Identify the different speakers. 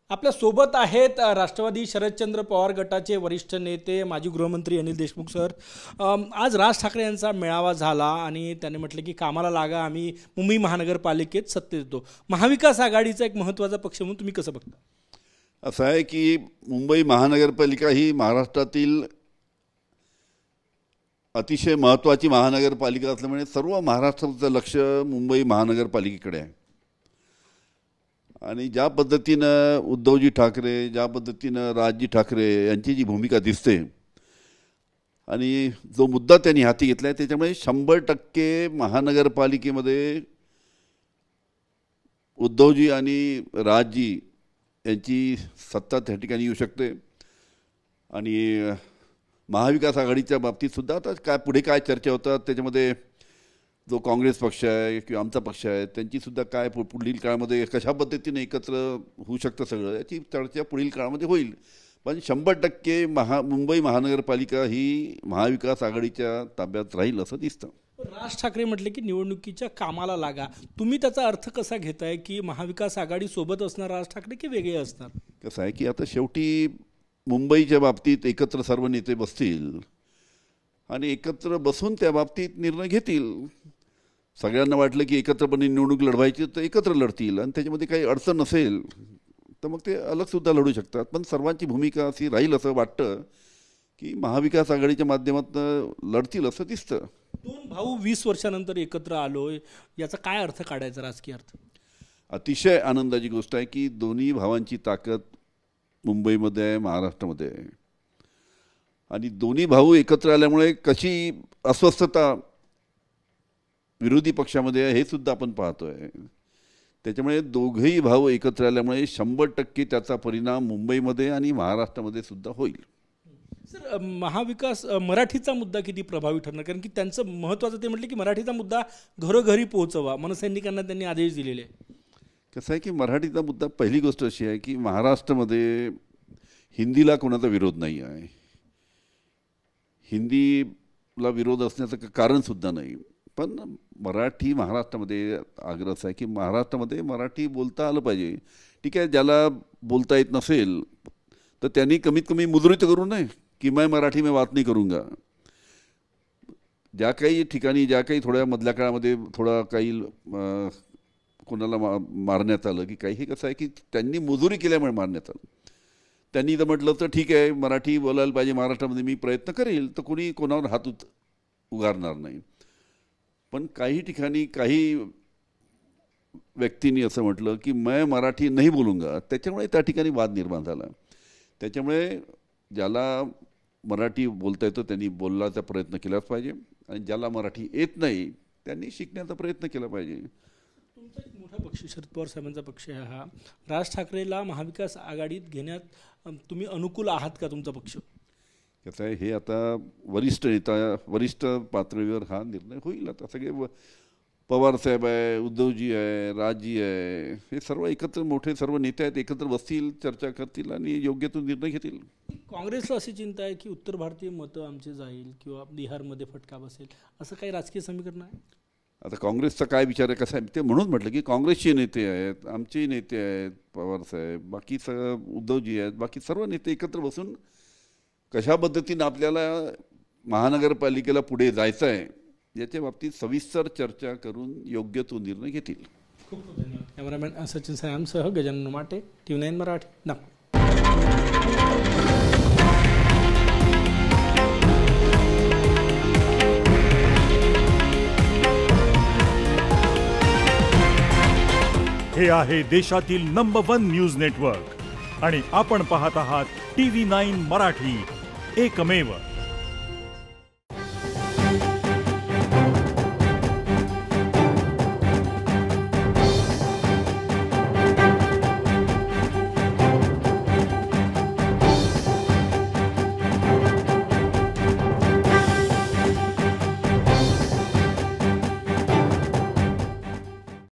Speaker 1: आपल्या सोबत आहेत राष्ट्रवादी शरदचंद्र पवार गटाचे वरिष्ठ नेते माजी गृहमंत्री अनिल देशमुख सर। आज राज ठाकरे यांचा मेळावा झाला आणि त्यांनी म्हटलं की कामाला लागा, आम्ही मुंबई महानगरपालिकेत सत्तेत येतो। महाविकास आघाडीचा एक महत्त्वाचा पक्ष म्हणून तुम्ही कसं बघता?
Speaker 2: असं आहे की मुंबई महानगरपालिका ही महाराष्ट्रातील अतिशय महत्त्वाची महानगरपालिका असल्यामुळे सर्व महाराष्ट्राचं लक्ष मुंबई महानगरपालिकेकडे आहे। आणि ज्या पद्धतीनं उद्धवजी ठाकरे, ज्या पद्धतीनं राजजी ठाकरे यांची जी भूमिका दिसते आणि जो मुद्दा त्यांनी हाती घेतला आहे त्याच्यामुळे 100% महानगरपालिकेमध्ये उद्धवजी आणि राजजी यांची सत्ता त्या ठिकाणी येऊ शकते। आणि महाविकास आघाडीच्या बाबतीत सुद्धा आता काय पुढे काय चर्चा होतात त्याच्यामध्ये जो काँग्रेस पक्ष आहे किंवा आमचा पक्ष आहे त्यांची सुद्धा काय पुढील काळामध्ये कशा पद्धतीने एकत्र होऊ शकतं सगळं याची चर्चा पुढील काळामध्ये होईल। पण 100% मुंबई महानगरपालिका ही महाविकास आघाडीच्या ताब्यात राहील असं दिसतं।
Speaker 1: राज ठाकरे म्हटले की निवडणुकीच्या कामाला लागा, तुम्ही त्याचा अर्थ कसा घेताय की महाविकास आघाडी सोबत असणार राज ठाकरे की वेगळे असणार?
Speaker 2: कसं आहे की आता शेवटी मुंबईच्या बाबतीत एकत्र सर्व नेते बसतील आणि एकत्र बसून त्या बाबतीत निर्णय घेतील। सगळ्यांना वाटलं की एकत्रपणे निवडणूक लढवायची तर एकत्र लढतील आणि त्याच्यामध्ये काही अडचण नसेल तर मग ते अलगसुद्धा लढू शकतात। पण सर्वांची भूमिका अशी राहील असं वाटतं की महाविकास आघाडीच्या माध्यमातून लढतील असं दिसतं।
Speaker 1: दोन भाऊ 20 वर्षानंतर एकत्र आलोय, याचा काय अर्थ काढायचा राजकीय अर्थ?
Speaker 2: अतिशय आनंदाची गोष्ट आहे की दोन्ही भावांची ताकद मुंबईमध्ये आहे, महाराष्ट्रामध्ये आहे। आणि दोन्ही भाऊ एकत्र आल्यामुळे कशी अस्वस्थता विरोधी पक्षामध्ये आहे हे सुद्धा आपण पाहतोय। त्याच्यामुळे दोघेही भाऊ एकत्र आल्यामुळे 100% त्याचा परिणाम मुंबईमध्ये आणि महाराष्ट्रामध्ये सुद्धा होईल।
Speaker 1: सर, महाविकास मराठीचा मुद्दा किती प्रभावी ठरणार? कारण की त्यांचं महत्त्वाचं ते म्हटलं की मराठीचा मुद्दा घरोघरी पोहोचवा, मनसैनिकांना त्यांनी आदेश दिलेले आहे।
Speaker 2: कसं आहे की मराठीचा मुद्दा पहिली गोष्ट अशी आहे की महाराष्ट्रामध्ये हिंदीला कोणाचा विरोध नाही आहे, हिंदीला विरोध असण्याचं कारणसुद्धा नाही। पण मराठी महाराष्ट्रामध्ये आग्रह आहे की महाराष्ट्रामध्ये मराठी बोलता आलं पाहिजे। ठीक आहे, ज्याला बोलता येत नसेल तर त्यांनी कमीत कमी मुद्रित करू नये की मैं मराठी में बात नहीं करूँगा। ज्या काही ठिकाणी ज्या काही थोड्या मधल्या काळामध्ये थोडा काही कोणाला मारण्यात आलं की काही, हे कसं आहे की त्यांनी मुजुरी केल्यामुळे मारण्यात आलं। त्यांनी जर म्हटलं तर ठीक आहे मराठी बोलायला पाहिजे महाराष्ट्रामध्ये, मी प्रयत्न करेल, तर कोणी कोणावर हात उगारणार नाही। पण काही ठिकाणी काही व्यक्तींनी असं म्हटलं की मैं मराठी नहीं बोलूँगा, त्याच्यामुळे त्या ठिकाणी वाद निर्माण झाला। त्याच्यामुळे ज्याला मराठी बोलता येतं त्यांनी बोलण्याचा प्रयत्न केलाच पाहिजे आणि ज्याला मराठी येत नाही त्यांनी शिकण्याचा प्रयत्न केला पाहिजे।
Speaker 1: तुमचा एक मोठा पक्ष शरद पवार साहेबांचा पक्ष आहे हा, राज ठाकरेला महाविकास आघाडीत घेण्यात तुम्ही अनुकूल आहात का? तुमचा पक्ष
Speaker 2: कसं आहे हे आता वरिष्ठ पातळीवर हा निर्णय होईल। आता सगळे पवारसाहेब आहे, उद्धवजी आहे, राजजी आहे, हे सर्व एकत्र मोठे सर्व नेते आहेत, एकत्र बसतील, चर्चा करतील आणि योग्य तो निर्णय घेतील।
Speaker 1: काँग्रेसला अशी चिंता आहे की उत्तर भारतीय मतं आमचे जाईल किंवा बिहारमध्ये फटका बसेल, असं काही राजकीय समीकरण आहे?
Speaker 2: आता काँग्रेसचा काय विचार आहे कसं आहे ते म्हणून म्हटलं की काँग्रेसचे नेते आहेत, आमचे नेते आहेत, पवारसाहेब, बाकी उद्धवजी आहेत, बाकी सर्व नेते एकत्र बसून कशा पद्धतीनं आपल्याला महानगरपालिकेला पुढे जायचं आहे याच्या बाबतीत सविस्तर चर्चा करून योग्य तो निर्णय घेतील।
Speaker 1: खूप खूप धन्यवाद। कॅमेरामॅन सचिन सायांसह गजानन माटे, TV9 मराठी, नागपूर।
Speaker 3: हे आहे देशातील नंबर 1 न्यूज नेटवर्क आणि आपण पाहत आहात TV9 मराठी, एकमेव।